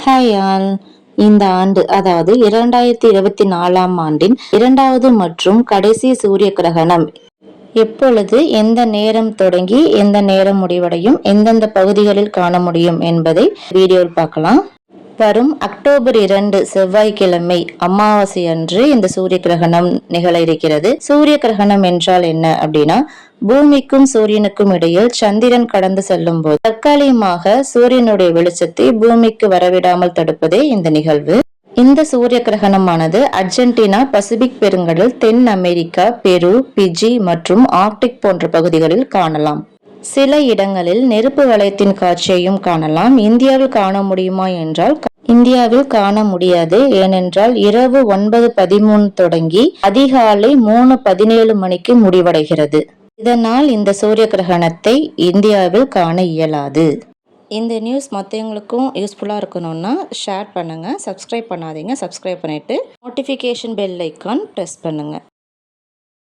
Hi all. இந்த ஆண்டு அதாவது 2024ஆம் ஆண்டின் இரண்டாவது மற்றும் கடைசி சூரிய கிரகணம் எப்பொழுது, எந்த நேரம் தொடங்கி எந்த நேரம் முடிவடையும், எந்தெந்த பகுதிகளில் காண முடியும் என்பதை வீடியோவில் பார்க்கலாம். வரும் அக்டோபர் 2 செவ்வாய்க்கிழமை அமாவாசை அன்று இந்த சூரிய கிரகணம் நிகழ இருக்கிறது. சூரிய கிரகணம் என்றால் என்ன அப்படின்னா, பூமிக்கும் சூரியனுக்கும் இடையில் சந்திரன் கடந்து செல்லும் போது தற்காலிகமாக சூரியனுடைய வெளிச்சத்தை பூமிக்கு வரவிடாமல் தடுப்பதே இந்த நிகழ்வு. இந்த சூரிய கிரகணமானது அர்ஜென்டினா, பசிபிக் பெருங்கடல், தென் அமெரிக்கா, பெரு, பிஜி மற்றும் ஆர்க்டிக் போன்ற பகுதிகளில் காணலாம். சில இடங்களில் நெருப்பு வளையத்தின் காட்சியையும் காணலாம். இந்தியாவில் காண முடியுமா என்றால் இந்தியாவில் காண முடியாது. ஏனென்றால் இரவு 9:13 தொடங்கி அதிகாலை 3:17 மணிக்கு முடிவடைகிறது. இதனால் இந்த சூரிய கிரகணத்தை இந்தியாவில் காண இயலாது. இந்த நியூஸ் மற்றவங்களுக்கும் யூஸ்ஃபுல்லாக இருக்கணும்னா ஷேர் பண்ணுங்கள். சப்ஸ்கிரைப் பண்ணாதீங்க. சப்ஸ்கிரைப் பண்ணிவிட்டு நோட்டிஃபிகேஷன் பெல் ஐக்கான் ப்ரெஸ் பண்ணுங்கள்.